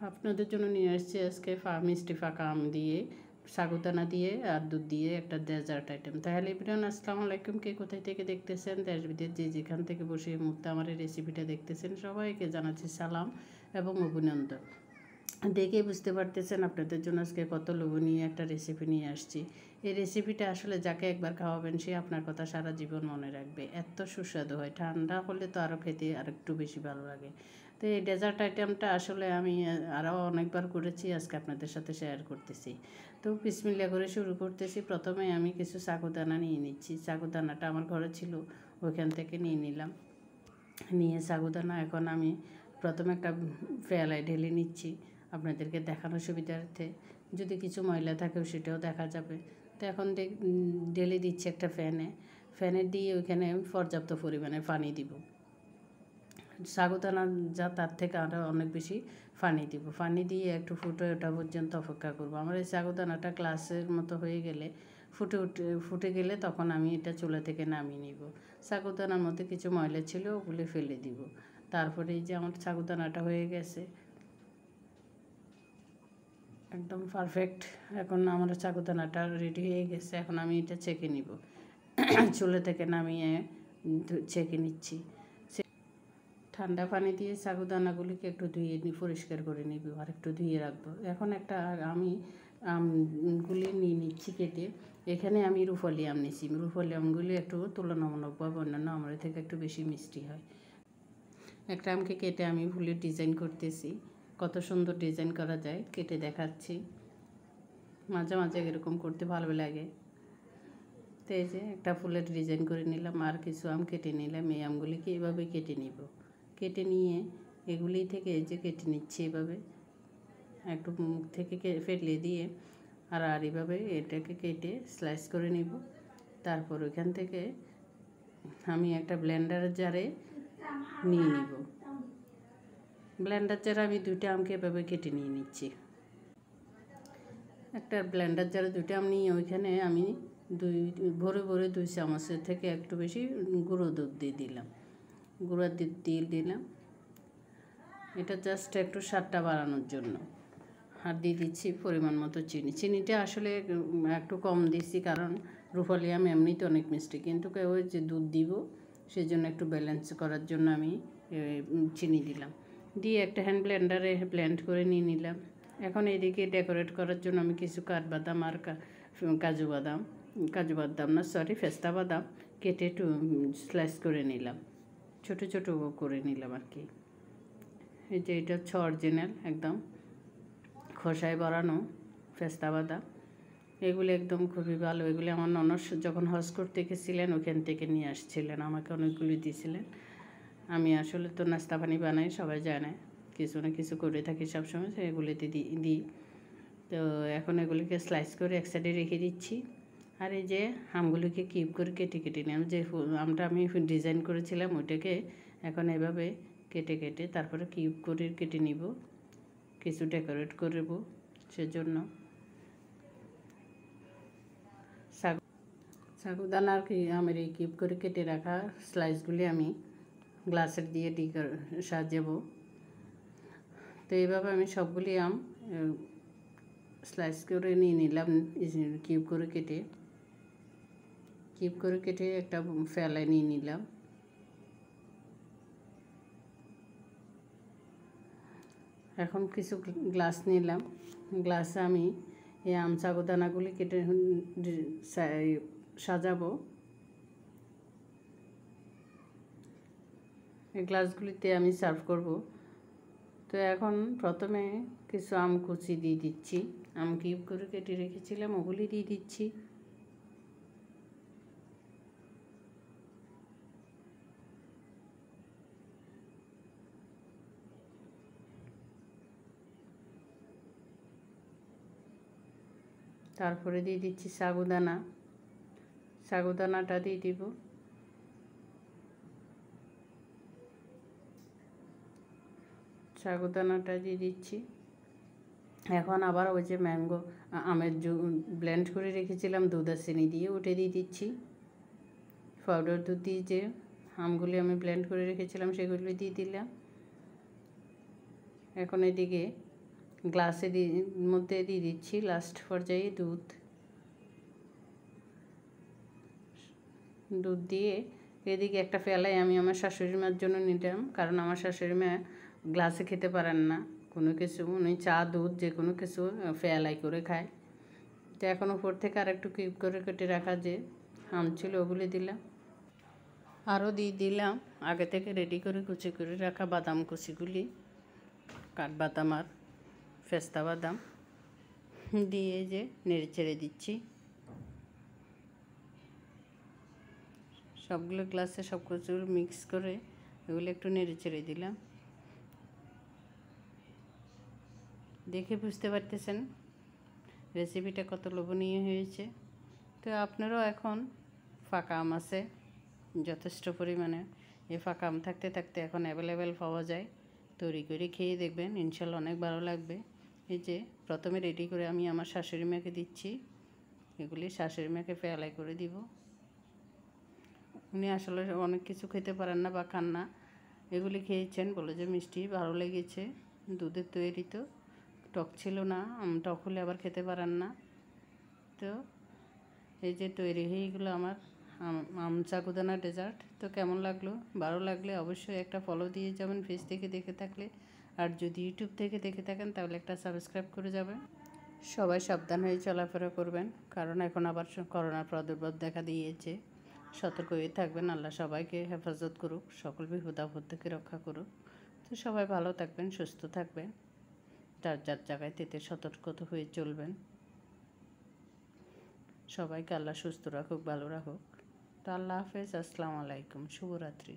আপনাদের জন্য নিয়ে আসছি আজকে মিষ্টি ফাঁকা আম দিয়ে সাগুদানা দিয়ে আর দুধ দিয়ে একটা ডেজার্ট আইটেম। তাহলে এভরিওয়ান আসসালামু আলাইকুম। কে কোথায় থেকে দেখতেছেন, দেশ বিদেশ যে যেখান থেকে বসে এই মুহূর্তে আমার এই রেসিপিটা দেখতেছেন, সবাইকে জানাচ্ছি সালাম এবং অভিনন্দন। দেখে বুঝতে পারতেছেন আপনাদের জন্য আজকে কত লোভনীয় একটা রেসিপি নিয়ে আসছি। এই রেসিপিটা আসলে যাকে একবার খাওয়াবেন সে আপনার কথা সারা জীবন মনে রাখবে, এত সুস্বাদু হয়। ঠান্ডা হলে তো আরও খেতে আর একটু বেশি ভালো লাগে। তো এই ডেজার্ট আইটেমটা আসলে আমি আরও অনেকবার করেছি, আজকে আপনাদের সাথে শেয়ার করতেছি। তো বিসমিল্লাহ করে শুরু করতেছি। প্রথমে আমি কিছু সাগুদানা নিয়ে নিচ্ছি। সাগুদানাটা আমার ঘরে ছিল, ওইখান থেকে নিয়ে নিলাম। নিয়ে সাগুদানা এখন আমি প্রথমে একটা পেয়ালায় ঢেলে নিচ্ছি আপনাদেরকে দেখানোর সুবিধার্থে। যদি কিছু ময়লা থাকেও সেটাও দেখা যাবে। তো এখন ঢেলে দিচ্ছি একটা ফ্যানে দিয়ে ওইখানে পর্যাপ্ত পরিমাণে পানি দিব। সাগুদানা যা তার থেকে আরও অনেক বেশি পানি দিব। পানি দিয়ে একটু ফুটে ওঠা পর্যন্ত অপেক্ষা করব। আমার এই সাগুদানাটা গ্লাসের মতো হয়ে গেলে ফুটে গেলে তখন আমি এটা চুলা থেকে নামিয়ে নিব। সাগুদানার মধ্যে কিছু ময়লা ছিল, ওগুলো ফেলে দিব। তারপরে এই যে আমার সাগুদানাটা হয়ে গেছে একদম পারফেক্ট। এখন আমার সাগুদানাটা রেডি হয়ে গেছে। এখন আমি এটা ছেঁকে নিব। চুলা থেকে নামিয়ে ছেঁকে নিচ্ছি। ঠান্ডা পানি দিয়ে সাগুদানাগুলিকে একটু ধুয়ে পরিষ্কার করে নিব আর একটু ধুয়ে রাখবো। এখন একটা আমি আমগুলি নিয়ে নিচ্ছি কেটে। এখানে আমি রুফলি আম নিচ্ছি। রুফলি আমগুলি একটু তুলনামূলকভাবে অন্যান্য আমের থেকে একটু বেশি মিষ্টি হয়। একটা আমকে কেটে আমি ফুলের ডিজাইন করতেছি। কত সুন্দর ডিজাইন করা যায় কেটে দেখাচ্ছি। মাঝে মাঝে এরকম করতে ভালো লাগে। তো এই যে একটা ফুলের ডিজাইন করে নিলাম, আর কিছু আম কেটে নিলাম। এই আমগুলিকে এভাবে কেটে নিব। কেটে নিয়ে এগুলি থেকে এই যে কেটে নিচ্ছি এভাবে, একটু মুখ থেকে ফেলে দিয়ে আর এইভাবে এটাকে কেটে স্লাইস করে নিব। তারপর ওইখান থেকে আমি একটা ব্লেন্ডার জারে নিয়ে নিব। ব্লেন্ডার জারে আমি দুইটা আমকে এভাবে কেটে নিয়ে নিচ্ছি। একটা ব্লেন্ডার জারে দুইটা আম নিয়ে ওইখানে আমি ভরে 2 চামচের থেকে একটু বেশি গুঁড়ো দুধ দিয়ে দিলাম। গুঁড়া দুধ দিয়ে দিলাম, এটা জাস্ট একটু স্বাদটা বাড়ানোর জন্য। আর দিয়ে দিচ্ছি পরিমাণ মতো চিনি। চিনিটা আসলে একটু কম দিচ্ছি, কারণ রুফলি আম এমনিতে অনেক মিষ্টি, কিন্তু ওই যে দুধ দিব সেই জন্য একটু ব্যালেন্স করার জন্য আমি চিনি দিলাম। দিয়ে একটা হ্যান্ড ব্লেন্ডারে ব্লেন্ড করে নিয়ে নিলাম। এখন এদিকে ডেকোরেট করার জন্য আমি কিছু কাঠবাদাম আর কাজু বাদাম না সরি পেস্তা বাদাম কেটে একটু স্লাইস করে নিলাম, ছোটো ছোটো করে নিলাম আর কি। এই যে এটা হচ্ছে অরিজিনাল একদম খোসায় বড়ানো পেস্তা বাদাম। এগুলো একদম খুবই ভালো। এগুলি আমার ননদ যখন হজ করতে গেছিলেন ওখান থেকে নিয়ে আসছিলেন, আমাকে অনেকগুলি দিয়েছিলেন। আমি আসলে তো নাস্তা পানি বানাই, সবাই জানে, কিছু না কিছু করে থাকি সবসময়, এগুলিতে দিই। তো এখন এগুলিকে স্লাইস করে এক সাইডে রেখে দিচ্ছি। আর এই যে আমগুলিকে কিউব করে কেটে নিলাম। যে আমটা আমি ডিজাইন করেছিলাম ওইটাকে এখন এভাবে কেটে তারপরে কিউব করে কেটে নিব, কিছু ডেকোরেট করব সেজন্য। সাগুদানা আর কি আমের এই কিউব করে কেটে রাখা স্লাইসগুলি আমি গ্লাসের দিয়ে সাজাবো। তো এইভাবে আমি সবগুলি আম স্লাইস করে নিয়ে নিলাম, কিউব করে কেটে একটা ফেলায় নিয়ে নিলাম। এখন কিছু গ্লাস নিলাম, গ্লাসে আমি এই আম সাগুদানাগুলি কেটে সাজাবো। এই গ্লাসগুলিতে আমি সার্ভ করব। তো এখন প্রথমে কিছু আম কুচি দিয়ে দিচ্ছি। আম কিউব করে কেটে রেখেছিলাম ওগুলি দিয়ে দিচ্ছি। তারপরে দিয়ে দিচ্ছি সাগুদানাটা দিয়ে দিব। সাগুদানাটা দিয়ে দিচ্ছি। এখন আবার ওই যে আমের ব্লেন্ড করে রেখেছিলাম দুধ আর চিনি দিয়ে, ওটা দিয়ে দিচ্ছি। পাউডার দুধ দিয়ে যে আমগুলি আমি ব্লেন্ড করে রেখেছিলাম সেগুলি দিয়ে দিলাম। এখন এদিকে গ্লাসে মধ্যে দিয়ে দিচ্ছি লাস্ট পর্যায়ে দুধ দিয়ে এদিকে একটা ফেলাই আমি আমার শাশুড়ি মার জন্য নিলাম, কারণ আমার শাশুড়ি মা গ্লাসে খেতে পারেন না কোনো কিছু, উনি চা দুধ যে কোনো কিছু ফেলাই করে খায়। তো এখন উপর থেকে আর একটু কিউব করে কেটে রাখা যে আম ছিল ওগুলি দিলাম, আরও দিয়ে দিলাম আগে থেকে রেডি করে কুচি করে রাখা বাদাম কুচিগুলি, কাঠবাদাম আর পেস্তা বাদাম দিয়ে যে নেড়ে চেড়ে দিচ্ছি। সবগুলো গ্লাসে সব কিছু মিক্স করে এগুলো একটু নেড়ে চেড়ে দিলাম। দেখে বুঝতে পারতেছেন রেসিপিটা কত লোভনীয় হয়েছে। তো আপনারাও এখন ফাঁকা আম আছে যথেষ্ট পরিমাণে, এই ফাঁকা আম থাকতে থাকতে এখন অ্যাভেলেবেল পাওয়া যায়, তৈরি করে খেয়ে দেখবেন ইনশাল্লাহ অনেক ভালো লাগবে। এই যে প্রথমে রেডি করে আমি আমার শাশুড়ি মাকে দিচ্ছি, এগুলি শাশুড়ি মাকে ফেলাই করে দিব। উনি আসলে অনেক কিছু খেতে পারেন না বা খান না, এগুলি খেয়েছেন বলে যে মিষ্টি ভালো লেগেছে, দুধের তৈরি তো টক ছিল না, টক হলে আবার খেতে পারেন না। তো এই যে তৈরি হয়ে গেলো আমার আম সাগুদানা ডেজার্ট। তো কেমন লাগলো? ভালো লাগলে অবশ্যই একটা ফলো দিয়ে যাবেন ফেস থেকে দেখে থাকলে, আর যদি ইউটিউব থেকে দেখে থাকেন তাহলে একটা সাবস্ক্রাইব করে যাবেন। সবাই সাবধান হয়ে চলাফেরা করবেন, কারণ এখন আবার করোনার প্রাদুর্ভাব দেখা দিয়েছে। সতর্ক হয়ে থাকবেন, আল্লাহ সবাইকে হেফাজত করুক, সকল বিপদ আপদ থেকে রক্ষা করুক। তো সবাই ভালো থাকবেন, সুস্থ থাকবেন, যার যার জায়গায় তেতে সতর্ক হয়ে চলবেন। সবাইকে আল্লাহ সুস্থ রাখুক, ভালো রাখুক। তো আল্লাহ হাফেজ, আসসালামু আলাইকুম, শুভরাত্রি।